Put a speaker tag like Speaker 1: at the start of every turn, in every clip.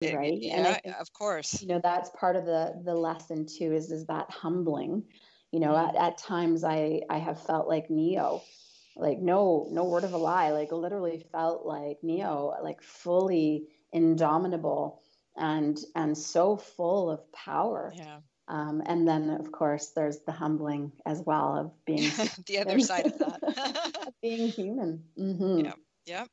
Speaker 1: right? And I
Speaker 2: Yeah,
Speaker 1: think,
Speaker 2: of course.
Speaker 1: that's part of the lesson too, is that humbling. At times I have felt like Neo, like no word of a lie, like literally felt like Neo, like fully indomitable and so full of power.
Speaker 2: Yeah.
Speaker 1: And then of course there's the humbling as well of being
Speaker 2: The other
Speaker 1: human,
Speaker 2: side of that.
Speaker 1: being human.
Speaker 2: Yeah. Yeah.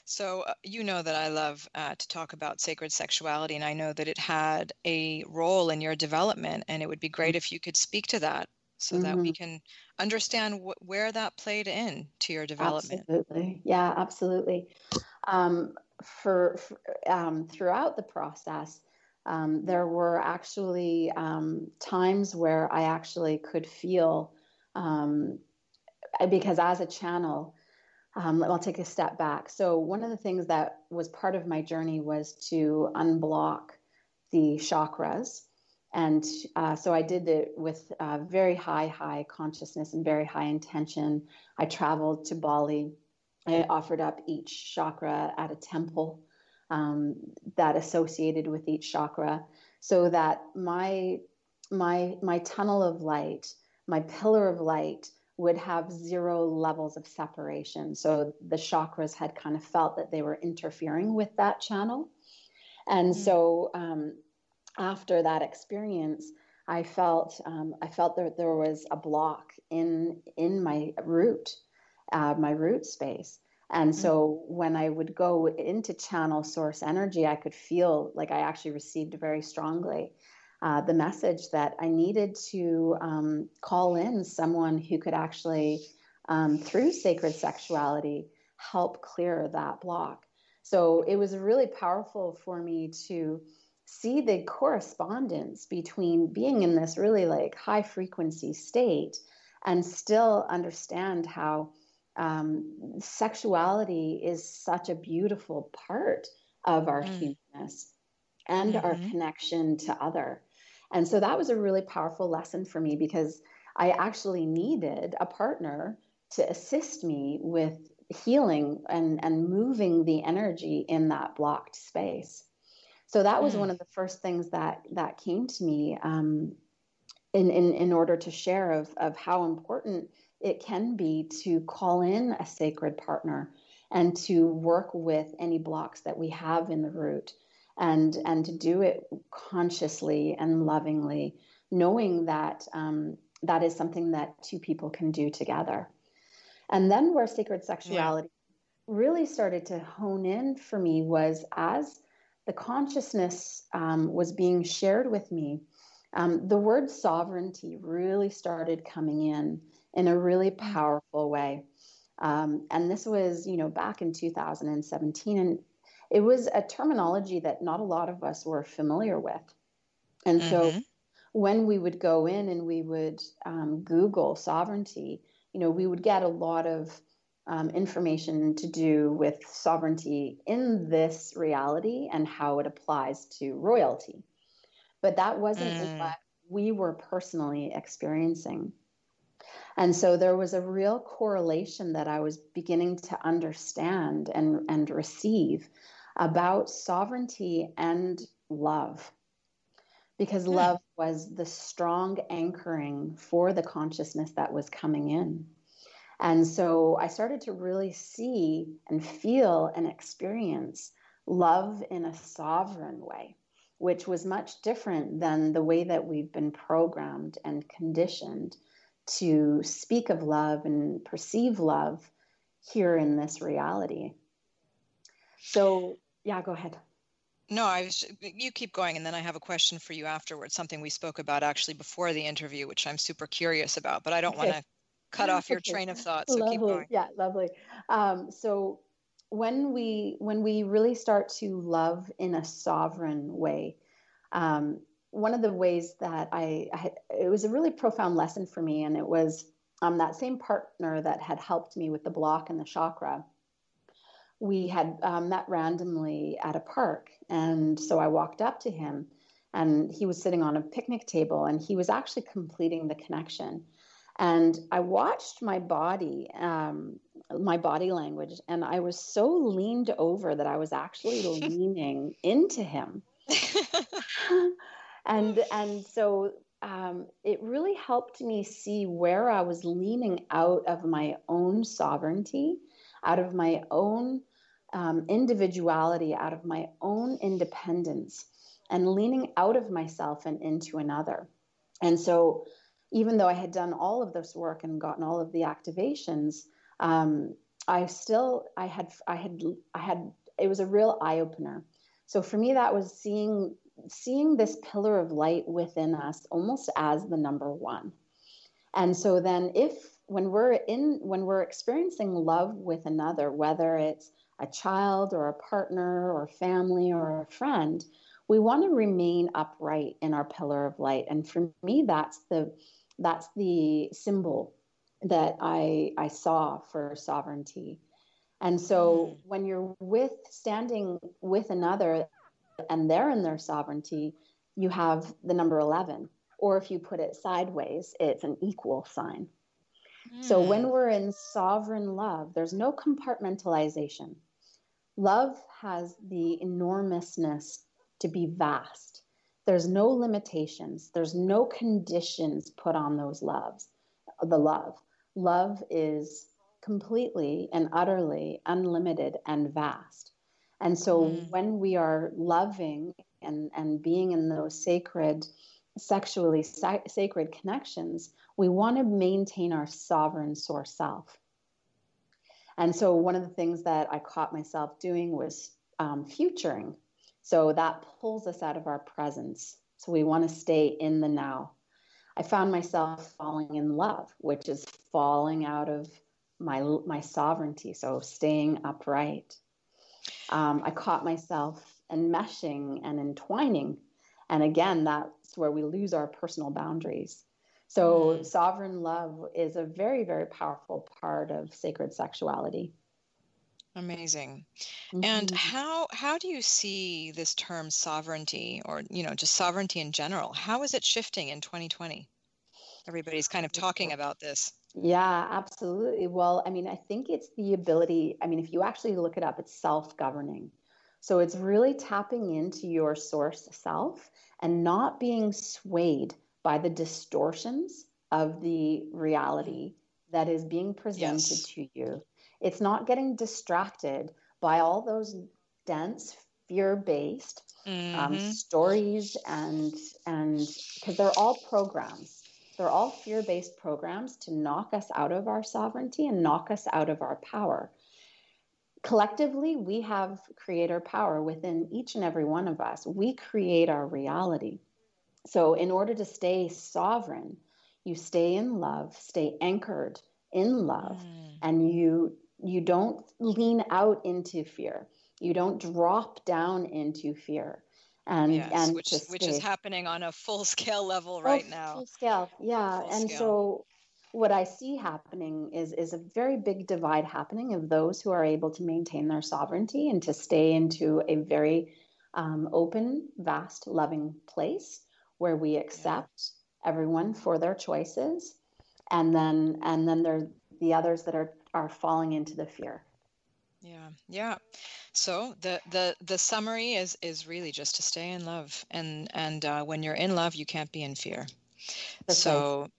Speaker 2: So, you know that I love to talk about sacred sexuality, and I know that it had a role in your development, and it would be great if you could speak to that so that we
Speaker 1: Mm-hmm.
Speaker 2: can understand where that played in to your development.
Speaker 1: Absolutely. Yeah, absolutely. Throughout the process, there were actually times where I actually could feel, um, because as a channel, I'll take a step back. So one of the things that was part of my journey was to unblock the chakras. And so I did it with very high consciousness and very high intention. I traveled to Bali. I offered up each chakra at a temple that associated with each chakra, so that my tunnel of light, my pillar of light, would have zero levels of separation. So the chakras had kind of felt that they were interfering with that channel. And so after that experience, I felt that there was a block in my root space. And so when I would go into channel source energy, I could feel like I actually received very strongly the message that I needed to call in someone who could actually, through sacred sexuality, help clear that block. So it was really powerful for me to see the correspondence between being in this really like high frequency state and still understand how sexuality is such a beautiful part of our humanness and our
Speaker 2: Mm-hmm.
Speaker 1: connection to other. And so that was a really powerful lesson for me, because I actually needed a partner to assist me with healing and moving the energy in that blocked space. So that was one of the first things that came to me, in order to share of how important it can be to call in a sacred partner and to work with any blocks that we have in the root, and to do it consciously and lovingly, knowing that that is something that two people can do together. And then where sacred
Speaker 2: Yeah.
Speaker 1: sexuality really started to hone in for me was as the consciousness was being shared with me. The word sovereignty really started coming in a really powerful way. And this was, back in 2017. And it was a terminology that not a lot of us were familiar with. And so
Speaker 2: Mm-hmm.
Speaker 1: when we would go in and we would Google sovereignty, we would get a lot of information to do with sovereignty in this reality and how it applies to royalty. But that wasn't what we were personally experiencing. And so there was a real correlation that I was beginning to understand and receive about sovereignty and love, because love was the strong anchoring for the consciousness that was coming in. And so I started to really see and feel and experience love in a sovereign way, which was much different than the way that we've been programmed and conditioned to speak of love and perceive love here in this reality. So, yeah, go ahead.
Speaker 2: No, you keep going, and then I have a question for you afterwards, something we spoke about actually before the interview, which I'm super curious about, but I don't want
Speaker 1: Okay.
Speaker 2: to cut off your
Speaker 1: Okay.
Speaker 2: train of thought, so keep
Speaker 1: Lovely.
Speaker 2: going.
Speaker 1: Yeah, lovely. So when we really start to love in a sovereign way, one of the ways that it was a really profound lesson for me, and it was that same partner that had helped me with the block and the chakra. We had met randomly at a park, and so I walked up to him, and he was sitting on a picnic table, and he was actually completing the connection. And I watched my body my body language. And I was so leaned over that I was actually leaning into him. And so it really helped me see where I was leaning out of my own sovereignty, out of my own individuality, out of my own independence, and leaning out of myself and into another. And so even though I had done all of this work and gotten all of the activations, it was a real eye opener. So for me, that was seeing this pillar of light within us almost as the number one. And so then when we're experiencing love with another, whether it's a child or a partner or family or a friend, we want to remain upright in our pillar of light. And for me, that's the symbol that I saw for sovereignty. And so when you're standing with another and they're in their sovereignty, you have the number 11. Or if you put it sideways, it's an equal sign. So when we're in sovereign love, there's no compartmentalization. Love has the enormousness to be vast. There's no limitations. There's no conditions put on those loves. The love. Love is completely and utterly unlimited and vast. And so when we are loving and being in those sexually sacred connections, we want to maintain our sovereign source self. And so one of the things that I caught myself doing was futuring. So that pulls us out of our presence. So we want to stay in the now. I found myself falling in love, which is falling out of my sovereignty. So staying upright. I caught myself enmeshing and entwining. And again, that's where we lose our personal boundaries. So sovereign love is a very, very powerful part of sacred sexuality.
Speaker 2: Amazing. And how do you see this term sovereignty, or, just sovereignty in general? How is it shifting in 2020? Everybody's kind of talking about this.
Speaker 1: Yeah, absolutely. Well, I think it's the ability, if you actually look it up, it's self-governing. So it's really tapping into your source self and not being swayed by the distortions of the reality that is being presented to you. It's not getting distracted by all those dense, fear-based stories and because they're all programs. They're all fear-based programs to knock us out of our sovereignty and knock us out of our power. Collectively, we have creator power within each and every one of us. We create our reality. So in order to stay sovereign, you stay in love, stay anchored in love, and you don't lean out into fear. You don't drop down into fear.
Speaker 2: Which is happening on a full-scale level right now.
Speaker 1: Full scale, yeah. So what I see happening is a very big divide happening of those who are able to maintain their sovereignty and to stay into a very open, vast, loving place where we accept everyone for their choices, and then there are the others that are falling into the fear.
Speaker 2: Yeah. So the summary is really just to stay in love, and when you're in love, you can't be in fear. That's so right.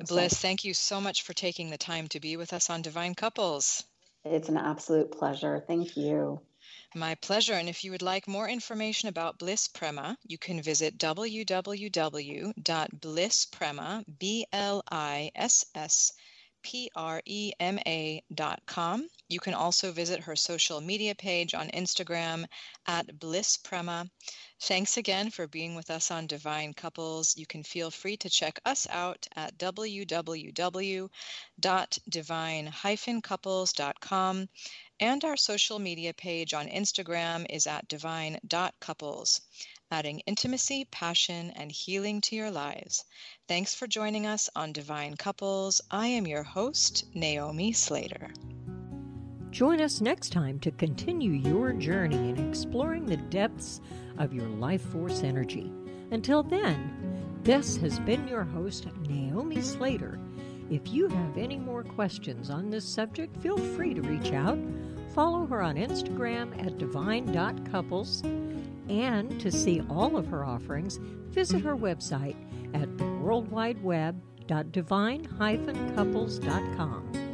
Speaker 2: Bliss, thank you so much for taking the time to be with us on Divine Couples.
Speaker 1: It's an absolute pleasure. Thank you.
Speaker 2: My pleasure. And if you would like more information about BLISS PREMA, you can visit www.blissprema, BLISSPREMA.com. You can also visit her social media page on Instagram @BLISSPREMA. Thanks again for being with us on Divine Couples. You can feel free to check us out at www.divine-couples.com. And our social media page on Instagram is @divine.couples, adding intimacy, passion, and healing to your lives. Thanks for joining us on Divine Couples. I am your host, Naomi Slater.
Speaker 3: Join us next time to continue your journey in exploring the depths of your life force energy. Until then, this has been your host, Naomi Slater, If you have any more questions on this subject, feel free to reach out. Follow her on Instagram at divine.couples. And to see all of her offerings, visit her website at worldwideweb.divine-couples.com.